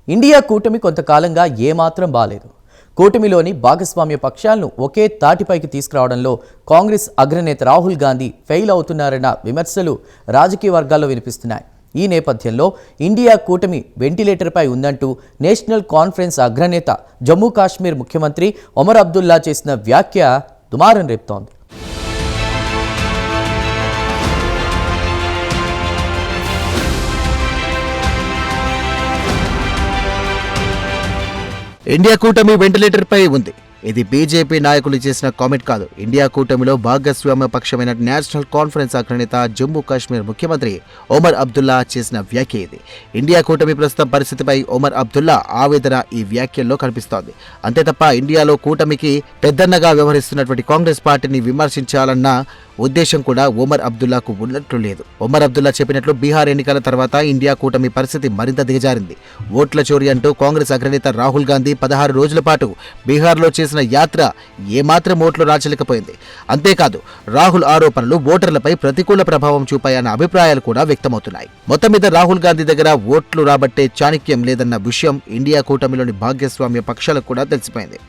India కూటమి కొంతకాలంగా ఏమాత్రం బాలేదు. కూటమిలోని భాగస్వామ్య పక్షాలను ఒకే తాటిపైకి తీసుకురావడంలో కాంగ్రెస్ అగ్రనేత రాహుల్ గాంధీ ఫెయిల్ అవుతున్నారన్న విమర్శలు రాజకీయ వర్గాల్లో వినిపిస్తున్నాయి. ఈ నేపథ్యంలో ఇండియా కూటమి వెంటిలేటర్పై ఉందంటూ నేషనల్ కాన్ఫరెన్స్ అగ్రనేత జమ్మూ కాశ్మీర్ ముఖ్యమంత్రి ఒమర్ అబ్దుల్లా చేసిన వ్యాఖ్య దుమారం రేపుతోంది. ఇండియా కూటమి వెంటిలేటర్ పై ఉంది. ఇది బీజేపీ నాయకులు చేసిన కామెంట్ కాదు. ఇండియా కూటమిలో భాగస్వామ్య పక్షమైన నేషనల్ కాన్ఫరెన్స్ అగ్రనేత జమ్మూ కాశ్మీర్ ముఖ్యమంత్రి ఒమర్ అబ్దుల్లా చేసిన వ్యాఖ్య ఇది. ఇండియా కూటమి ప్రస్తుతం పరిస్థితిపై ఒమర్ అబ్దుల్లా ఆవేదన ఈ వ్యాఖ్యల్లో కనిపిస్తోంది. అంతే తప్ప ఇండియాలో కూటమికి పెద్దన్నగా వ్యవహరిస్తున్నటువంటి కాంగ్రెస్ పార్టీని విమర్శించాలన్న ఉద్దేశం కూడా ఒమర్ అబ్దుల్లాకు ఉన్నట్లు లేదు. ఒమర్ అబ్దుల్లా చెప్పినట్లు బీహార్ ఎన్నికల తర్వాత ఇండియా కూటమి పరిస్థితి మరింత దిగజారింది. ఓట్ల చోరీ అంటూ కాంగ్రెస్ అగ్రనేత రాహుల్ గాంధీ 16 రోజుల పాటు బీహార్లో చేసిన యాత్ర ఏమాత్రం ఓట్లు రాచలేకపోయింది. అంతేకాదు, రాహుల్ ఆరోపణలు ఓటర్లపై ప్రతికూల ప్రభావం చూపాయన్న అభిప్రాయాలు కూడా వ్యక్తమవుతున్నాయి. మొత్తం మీద రాహుల్ గాంధీ దగ్గర ఓట్లు రాబట్టే చాణక్యం లేదన్న విషయం ఇండియా కూటమిలోని భాగస్వామ్య పక్షాలకు కూడా తెలిసిపోయింది.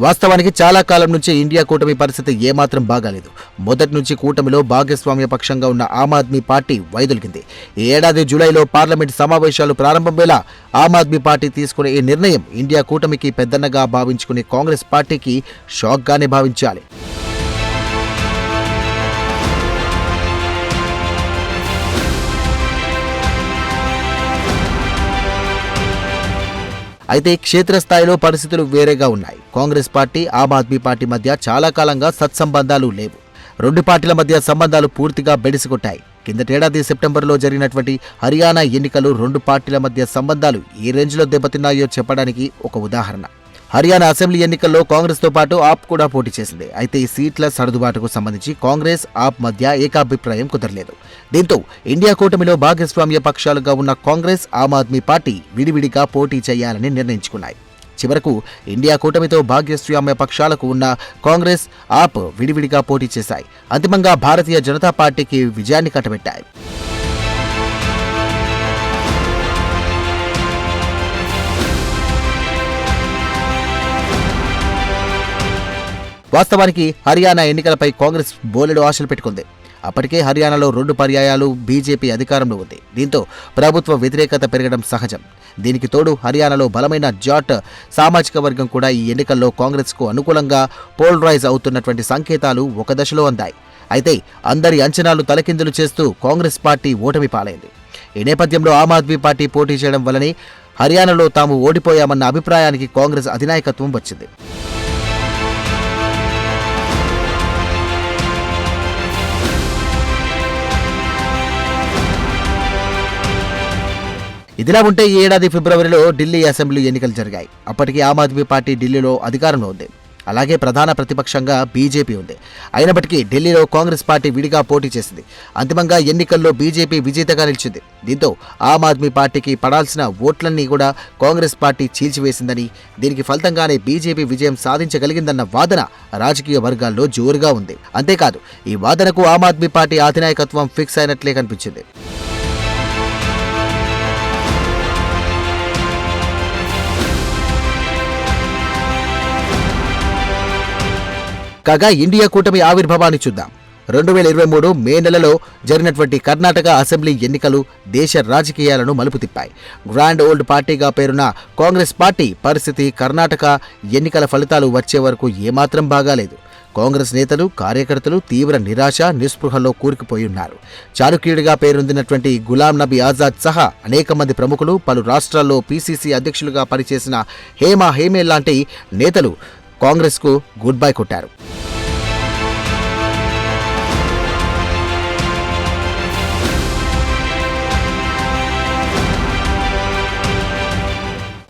వాస్తవానికి చాలా కాలం నుంచి ఇండియా కూటమి పరిస్థితి ఏమాత్రం బాగాలేదు. మొదటి నుంచి కూటమిలో భాగస్వామ్య పక్షంగా ఉన్న ఆమ్ ఆద్మీ పార్టీ వైదొలిగింది. ఈ ఏడాది జూలైలో పార్లమెంట్ సమావేశాలు ప్రారంభం వేళ ఆమ్ ఆద్మీ పార్టీ తీసుకునే ఈ నిర్ణయం ఇండియా కూటమికి పెద్దన్నగా భావించుకునే కాంగ్రెస్ పార్టీకి షాక్గానే భావించాలి. అయితే క్షేత్రస్థాయిలో పరిస్థితులు వేరేగా ఉన్నాయి. కాంగ్రెస్ పార్టీ, ఆమ్ ఆద్మీ పార్టీ మధ్య చాలా కాలంగా సత్సంబంధాలు లేవు. రెండు పార్టీల మధ్య సంబంధాలు పూర్తిగా బెడిసికొట్టాయి. కిందటేడాది సెప్టెంబర్లో జరిగినటువంటి హర్యానా ఎన్నికలు రెండు పార్టీల మధ్య సంబంధాలు ఏ రేంజ్లో దెబ్బతిన్నాయో చెప్పడానికి ఒక ఉదాహరణ. హర్యానా అసెంబ్లీ ఎన్నికల్లో కాంగ్రెస్తో పాటు ఆప్ కూడా పోటీ చేసింది. అయితే ఈ సీట్ల సర్దుబాటుకు సంబంధించి కాంగ్రెస్, ఆప్ మధ్య ఏకాభిప్రాయం కుదరలేదు. దీంతో ఇండియా కూటమిలో భాగస్వామ్య పక్షాలుగా ఉన్న కాంగ్రెస్, ఆమ్ ఆద్మీ పార్టీ విడివిడిగా పోటీ చేయాలని నిర్ణయించుకున్నాయి. చివరకు ఇండియా కూటమితో భాగస్వామ్య పక్షాలకు ఉన్న కాంగ్రెస్, ఆప్ విడివిడిగా పోటీ చేశాయి. అంతిమంగా భారతీయ జనతా పార్టీకి విజయాన్ని కట్టబెట్టాయి. వాస్తవానికి హర్యానా ఎన్నికలపై కాంగ్రెస్ బోలెడు ఆశలు పెట్టుకుంది. అప్పటికే హర్యానాలో 2 పర్యాయాలు బీజేపీ అధికారంలో ఉంది. దీంతో ప్రభుత్వ వ్యతిరేకత పెరగడం సహజం. దీనికి తోడు హర్యానాలో బలమైన జాట్ సామాజిక వర్గం కూడా ఈ ఎన్నికల్లో కాంగ్రెస్కు అనుకూలంగా పోలరైజ్ అవుతున్నటువంటి సంకేతాలు ఒక దశలో అందాయి. అయితే అందరి అంచనాలు తలకిందులు చేస్తూ కాంగ్రెస్ పార్టీ ఓటమి పాలైంది. ఈ నేపథ్యంలో ఆమ్ ఆద్మీ పార్టీ పోటీ చేయడం వల్లనే హర్యానాలో తాము ఓడిపోయామన్న అభిప్రాయానికి కాంగ్రెస్ అధినాయకత్వం వచ్చింది. ఇదిలా ఉంటే ఈ ఏడాది ఫిబ్రవరిలో ఢిల్లీ అసెంబ్లీ ఎన్నికలు జరిగాయి. అప్పటికి ఆమ్ ఆద్మీ పార్టీ ఢిల్లీలో అధికారంలో ఉంది. అలాగే ప్రధాన ప్రతిపక్షంగా బీజేపీ ఉంది. అయినప్పటికీ ఢిల్లీలో కాంగ్రెస్ పార్టీ విడిగా పోటీ చేసింది. అంతిమంగా ఎన్నికల్లో బీజేపీ విజేతగా నిలిచింది. దీంతో ఆమ్ ఆద్మీ పార్టీకి పడాల్సిన ఓట్లన్నీ కూడా కాంగ్రెస్ పార్టీ చీల్చివేసిందని, దీనికి ఫలితంగానే బీజేపీ విజయం సాధించగలిగిందన్న వాదన రాజకీయ వర్గాల్లో జోరుగా ఉంది. అంతేకాదు, ఈ వాదనకు ఆమ్ ఆద్మీ పార్టీ అధినాయకత్వం ఫిక్స్ అయినట్లే కనిపించింది. కాగా ఇండియా కూటమి ఆవిర్భావాన్ని చూద్దాం. 2023 మే నెలలో జరిగినటువంటి కర్ణాటక అసెంబ్లీ ఎన్నికలు దేశ రాజకీయాలను మలుపు తిప్పాయి. గ్రాండ్ ఓల్డ్ పార్టీగా పేరున్న కాంగ్రెస్ పార్టీ పరిస్థితి కర్ణాటక ఎన్నికల ఫలితాలు వచ్చే వరకు ఏమాత్రం బాగాలేదు. కాంగ్రెస్ నేతలు, కార్యకర్తలు తీవ్ర నిరాశ, నిస్పృహలో కూరుకుపోయి ఉన్నారు. చాణక్యుడిగా పేరొందినటువంటి గులాం నబీ ఆజాద్ సహా అనేక మంది ప్రముఖులు, పలు రాష్ట్రాల్లో పీసీసీ అధ్యక్షులుగా పనిచేసిన హేమా హేమే లాంటి నేతలు కాంగ్రెస్కు గుడ్ బై కొట్టారు.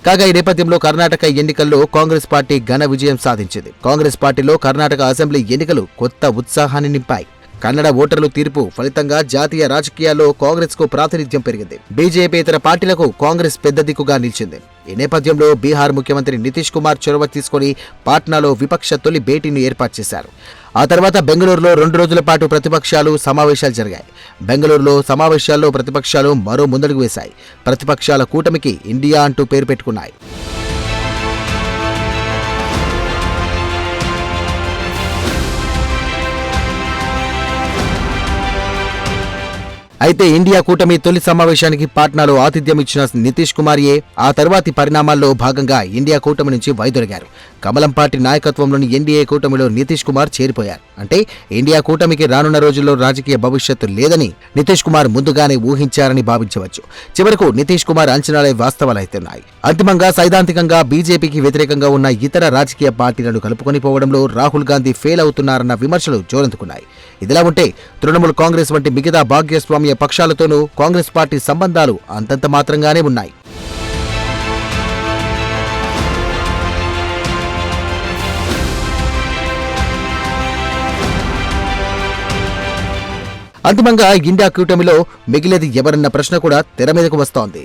కాగా ఈ నేపథ్యంలో కర్ణాటక ఎన్నికల్లో కాంగ్రెస్ పార్టీ ఘన విజయం సాధించింది. కాంగ్రెస్ పార్టీలో కర్ణాటక అసెంబ్లీ ఎన్నికలు కొత్త ఉత్సాహాన్ని నింపాయి. కన్నడ ఓటర్లు తీర్పు ఫలితంగా జాతీయ రాజకీయాల్లో కాంగ్రెస్ కు ప్రాతినిధ్యం పెరిగింది. బీజేపీయేతర పార్టీలకు కాంగ్రెస్ పెద్ద దిక్కుగా నిలిచింది. ఈ నేపథ్యంలో బీహార్ ముఖ్యమంత్రి నితీష్ కుమార్ చొరవ తీసుకుని పాట్నాలో విపక్ష తొలి భేటీని ఏర్పాటు చేశారు. ఆ తర్వాత బెంగళూరులో 2 రోజుల పాటు ప్రతిపక్షాలు సమావేశాలు జరిగాయి. బెంగళూరులో సమావేశాల్లో ప్రతిపక్షాలు మరో ముందడుగు వేశాయి. ప్రతిపక్షాల కూటమికి ఇండియా అంటూ పేరు పెట్టుకున్నాయి. అయితే ఇండియా కూటమి తొలి సమావేశానికి పాట్నాలో ఆతిథ్యం ఇచ్చిన నితీష్ కుమార్యే ఆ తర్వాతి పరిణామాల్లో భాగంగా ఇండియా కూటమి నుంచి వైదొలిగారు. కమలం పార్టీ నాయకత్వంలోని ఎన్డీఏ కూటమిలో నితీష్ కుమార్ చేరిపోయారు. అంటే ఇండియా కూటమికి రానున్న రోజుల్లో రాజకీయ భవిష్యత్తు లేదని నితీష్ కుమార్ ముందుగానే ఊహించారని భావించవచ్చు. చివరకు నితీష్ కుమార్ అంచనాలే వాస్తవాలవుతున్నాయి. అంతిమంగా సైద్ధాంతికంగా బీజేపీకి వ్యతిరేకంగా ఉన్న ఇతర రాజకీయ పార్టీలను కలుపుకొని పోవడంలో రాహుల్ గాంధీ ఫెయిల్ అవుతున్నారన్న విమర్శలు జోరందుకున్నాయి. ఇదిలా ఉంటే తృణమూల్ కాంగ్రెస్ వంటి మిగతా భాగస్వామ్య పక్షాలతోనూ కాంగ్రెస్ పార్టీ సంబంధాలు అంతంత మాత్రంగానే ఉన్నాయి. అంతిమంగా ఇండియా కూటమిలో మిగిలేది ఎవరన్న ప్రశ్న కూడా తెర మీదకు వస్తోంది.